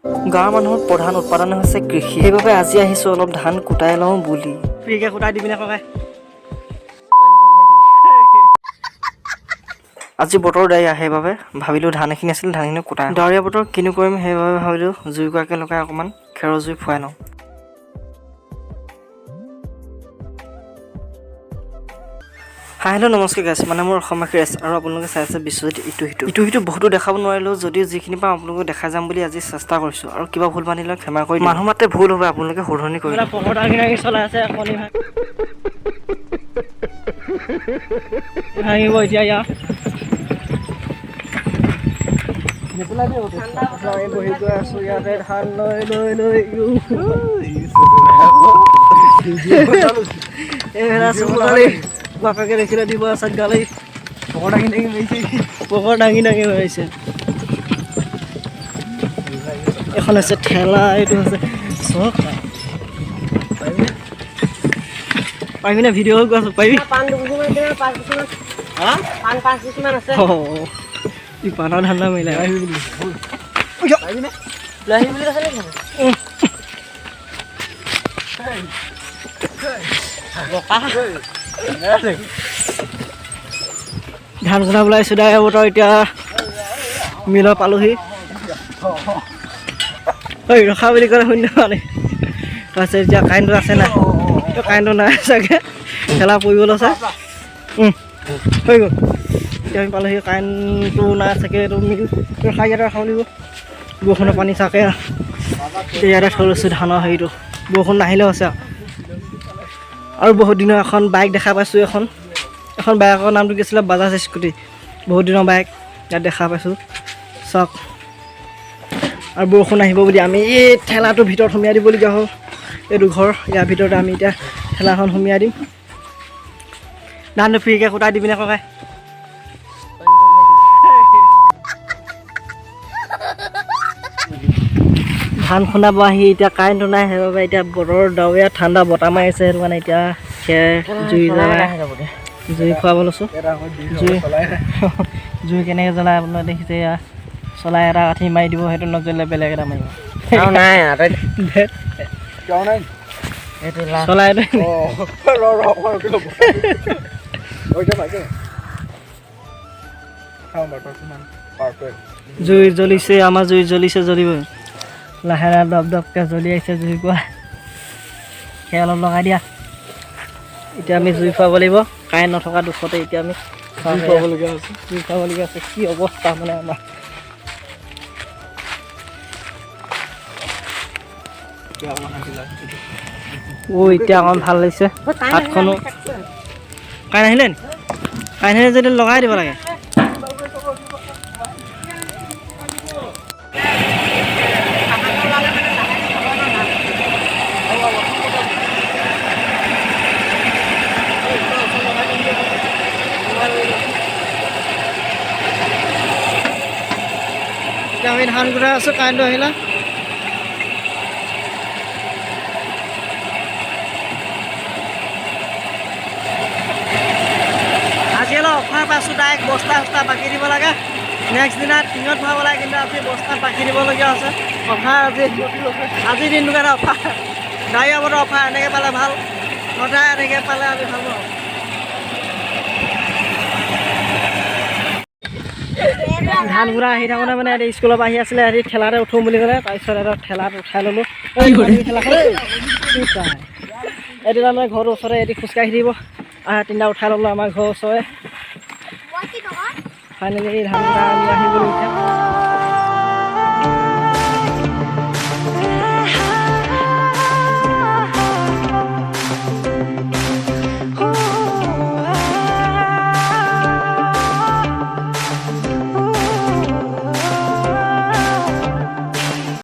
গাঁৱৰ মানুহৰ প্ৰধান উৎপাদন হৈছে কৃষি। সেইবাবে আজি আহিছোঁ অলপ ধান কুটাই লওঁ বুলি। ফ্ৰীকে কুটাই দিবি নে ককাই? আজি বতৰ ডাৱৰীয়া, সেইবাবে ভাবিলোঁ ধান এখিনি আছিল ধানখিনি কুটাই। ডাৱৰীয়া বতৰ কিনো কৰিম, সেইবাবে ভাবিলোঁ জুইকুৰাকে লগাই অকণমান খেৰৰ জুই ফুৱাই লওঁ। হাই হেল্ল' নমস্কাৰ গাইছ, মানে মোৰ অসমীয়া ক্ৰেছ আৰু আপোনালোকে চাই আছে বিশ্বজিৎ ইটো সিটো বহুতো দেখাব নোৱাৰিলেও যদিও যিখিনি পাওঁ আপোনালোকক দেখাই যাম বুলি আজি চেষ্টা কৰিছোঁ। আৰু কিবা ভুল বান্ধিলে ক্ষমা কৰি মানুহ মাতে ভুল হ'ব, আপোনালোকে শুধৰণি কৰিব। পকৰা দাঙি চলাই আছে কণী ভাঙিব এতিয়া ইয়াৰ বহি গৈ আছোঁ ইয়াতে ধান লৈ বাপেকে দেখিলে দিব আচাত গালি পকৰা দাঙি মাৰিছে। এখন আছে ঠেলা, এইটো আছে চব পাৰিবি নে? ভিডিঅ' গৈ আছোঁ পাৰিবি? পানৰ ধান্দা মাৰিলে ধান কুটাবলৈ আহিছোঁ দাই বতৰ এতিয়া মিলৰ পালোহি। ৰখা বুলি ক'লে শূন্য মানে তাৰপিছত এতিয়া কাৰেণ্টটো আছে নাই? কাৰেণ্টটো নাই চাগে, খেলা পৰিব লৈছে হৈ গ'ল। এতিয়া আমি পালোহি, কাৰেণ্টটো নাই চাগে। এইটো মিল ৰখা ইয়াতে ৰখাব লাগিব। বৰষুণৰ পানী চাকে এতিয়া ইয়াতে থৈ লৈছোঁ ধানৰ হেৰিটো। বৰষুণ নাহিলেও আছে আৰু বহুত দিনৰ এখন বাইক দেখা পাইছোঁ। এখন বাইকৰ নামটো কি আছিলে? বাজাজ স্কুটি। বহুত দিনৰ বাইক ইয়াত দেখা পাইছোঁ চাওক। আৰু বৰষুণ আহিব বুলি আমি এই ঠেলাটোৰ ভিতৰত সুমিয়াই দিবলগীয়া হ'ল। এইটো ঘৰ, ইয়াৰ ভিতৰতে আমি এতিয়া ঠেলাখন সুমিয়াই দিম। ধানটো ফ্ৰীকৈ কুটাই দিবি নে ককাই? ধান খুন্দাব আহি এতিয়া কাৰেণ্টটো নাই, সেইবাবে এতিয়া বতৰ ডাৱৰীয়া, ঠাণ্ডা বতাহ মাৰিছে। সেইটো কাৰণে এতিয়া জুই খুৱাব লৈছোঁ। জুই কেনেকৈ জ্বলাই আপোনাৰ দেখিছে, এয়া চলাই এটা কাঠি মাৰি দিব, সেইটো নজ্বলিলে বেলেগ এটা মাৰিব। জুই জ্বলিছে, আমাৰ জুই জ্বলিছে, জ্বলিব লাহে লাহে দপ দপকৈ জ্বলি আহিছে জুই কোৱা। সেই অলপ লগাই দিয়া। এতিয়া আমি জুই খুৱাব লাগিব। কাৰেণ্ট নথকা দুখতে এতিয়া আমি জুই খুৱাবলগীয়া হৈছে। কি অৱস্থা মানে আমাৰ। এতিয়া অকণ ভাল লাগিছে হাতখনো। কাৰেণ্ট আহিলে নি? কাৰেণ্ট আহিলে যদি লগাই দিব লাগে। এতিয়া আমি ধান কুটাই আছোঁ, কাৰেণ্টটো আহিলে। আজি অলপ অফাৰ পাইছোঁ, ডাইৰেক্ট বস্তা বাকি দিব লাগে। নেক্সট দিনা টিঙত ভৰাব লাগে, কিন্তু আজি বস্তাত বাকি দিবলগীয়া হৈছে। অফাৰ আজিৰ দিনটো কাৰণে অফাৰ, ডাৱৰীয়া বতৰ অফাৰ। এনেকৈ পালে ভাল, সদায় এনেকৈ পালে আমি ভাল পাওঁ। ধান কুটা আহি থাকোঁতে মানে স্কুলৰ পৰা আহি আছিলে, সিহঁতি ঠেলাতে উঠোঁ বুলি ক'লে। তাৰপিছত এটা ঠেলাত উঠাই ল'লোঁ। এইটো তাৰমানে ঘৰটোৰ ওচৰতে এটি খোজকাঢ়ি দিব। তিনিটা উঠাই ল'লোঁ আমাৰ ঘৰৰ ওচৰৰে। ফাইনেলি ধান কুটা আহি গ'লোঁ এতিয়া।